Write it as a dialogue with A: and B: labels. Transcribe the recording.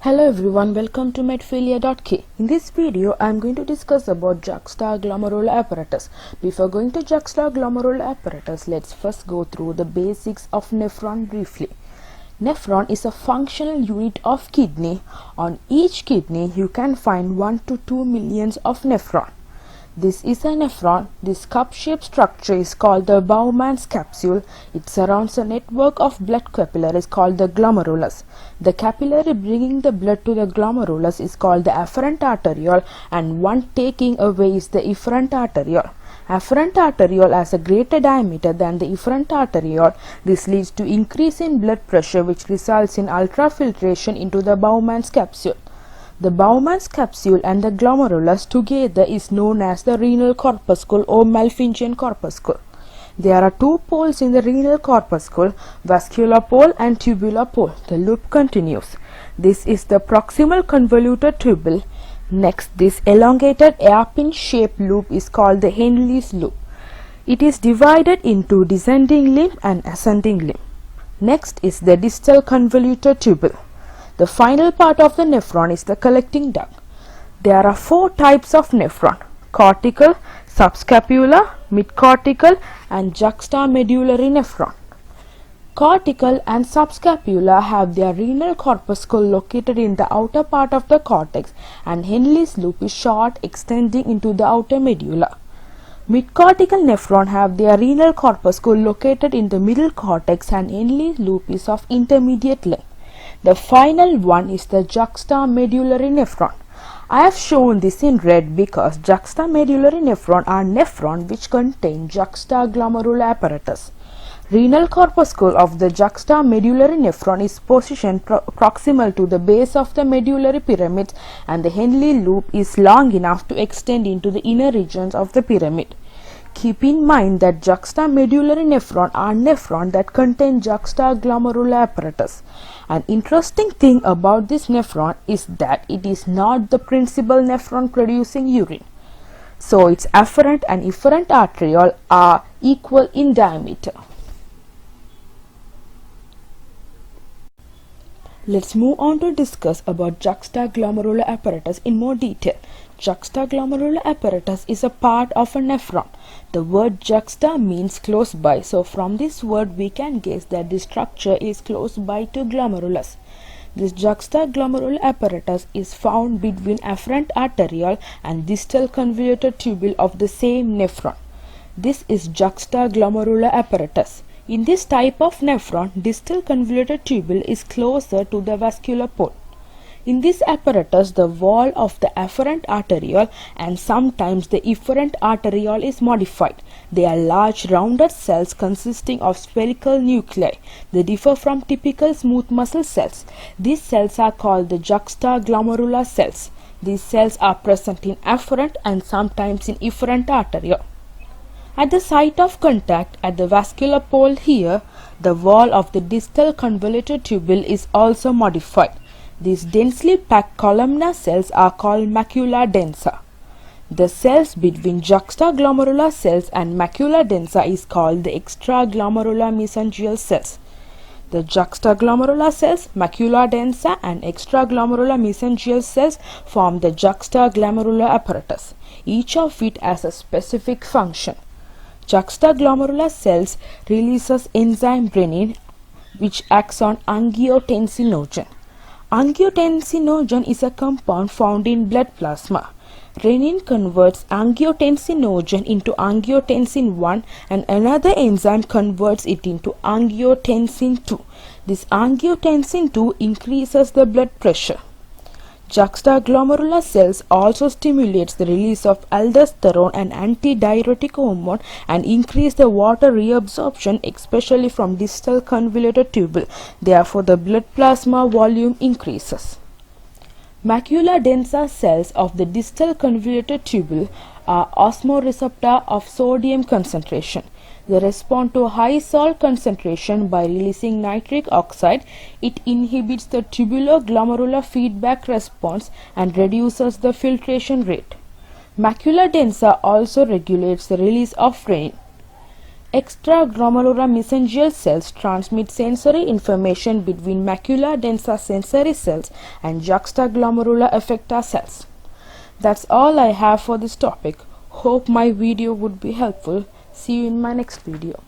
A: Hello everyone, welcome to Medphilia.K. In this video, I am going to discuss about juxtaglomerular apparatus. Before going to juxtaglomerular apparatus, let's first go through the basics of nephron briefly. Nephron is a functional unit of kidney. On each kidney, you can find 1 to 2 millions of nephron. This is a nephron. This cup-shaped structure is called the Bowman's capsule. It surrounds a network of blood capillaries called the glomerulus. The capillary bringing the blood to the glomerulus is called the afferent arteriole, and one taking away is the efferent arteriole. Afferent arteriole has a greater diameter than the efferent arteriole. This leads to increase in blood pressure, which results in ultrafiltration into the Bowman's capsule. The Bowman's capsule and the glomerulus together is known as the renal corpuscle or Malpighian corpuscle. There are two poles in the renal corpuscle, vascular pole and tubular pole. The loop continues. This is the proximal convoluted tubule. Next, this elongated hairpin shaped loop is called the Henle's loop. It is divided into descending limb and ascending limb. Next is the distal convoluted tubule. The final part of the nephron is the collecting duct. There are 4 types of nephron: cortical, subscapular, midcortical and juxtamedullary nephron. Cortical and subscapular have their renal corpuscle located in the outer part of the cortex, and Henle's loop is short, extending into the outer medulla. Midcortical nephron have their renal corpuscle located in the middle cortex, and Henle's loop is of intermediate length. The final one is the juxtamedullary nephron. I have shown this in red because juxtamedullary nephron are nephron which contain juxtaglomerular apparatus. Renal corpuscle of the juxtamedullary nephron is positioned proximal to the base of the medullary pyramid, and the Henle loop is long enough to extend into the inner regions of the pyramid. Keep in mind that juxtamedullary nephron are nephron that contain juxtaglomerular apparatus. An interesting thing about this nephron is that it is not the principal nephron producing urine. So its afferent and efferent arteriole are equal in diameter. Let's move on to discuss about juxtaglomerular apparatus in more detail. Juxtaglomerular apparatus is a part of a nephron. The word juxta means close by, so from this word we can guess that the structure is close by to glomerulus. This juxtaglomerular apparatus is found between afferent arteriole and distal convoluted tubule of the same nephron. This is juxtaglomerular apparatus. In this type of nephron, distal convoluted tubule is closer to the vascular pole. In this apparatus, the wall of the afferent arteriole and sometimes the efferent arteriole is modified. They are large rounded cells consisting of spherical nuclei. They differ from typical smooth muscle cells. These cells are called the juxtaglomerular cells. These cells are present in afferent and sometimes in efferent arteriole. At the site of contact at the vascular pole here, the wall of the distal convoluted tubule is also modified. These densely packed columnar cells are called macula densa. The cells between juxtaglomerular cells and macula densa is called the extraglomerular mesangial cells. The juxtaglomerular cells, macula densa and extraglomerular mesangial cells form the juxtaglomerular apparatus. Each of it has a specific function. Juxtaglomerular cells releases enzyme renin, which acts on angiotensinogen. Angiotensinogen is a compound found in blood plasma. Renin converts angiotensinogen into angiotensin 1, and another enzyme converts it into angiotensin 2. This angiotensin 2 increases the blood pressure. Juxtaglomerular cells also stimulates the release of aldosterone and antidiuretic hormone and increase the water reabsorption, especially from distal convoluted tubule. Therefore, the blood plasma volume increases. Macula densa cells of the distal convoluted tubule are osmoreceptor of sodium concentration. They respond to high salt concentration by releasing nitric oxide. It inhibits the tubulo-glomerular feedback response and reduces the filtration rate. Macula densa also regulates the release of renin. Extraglomerular mesangial cells transmit sensory information between macular densa sensory cells and juxtaglomerular effector cells. That's all I have for this topic. Hope my video would be helpful. See you in my next video.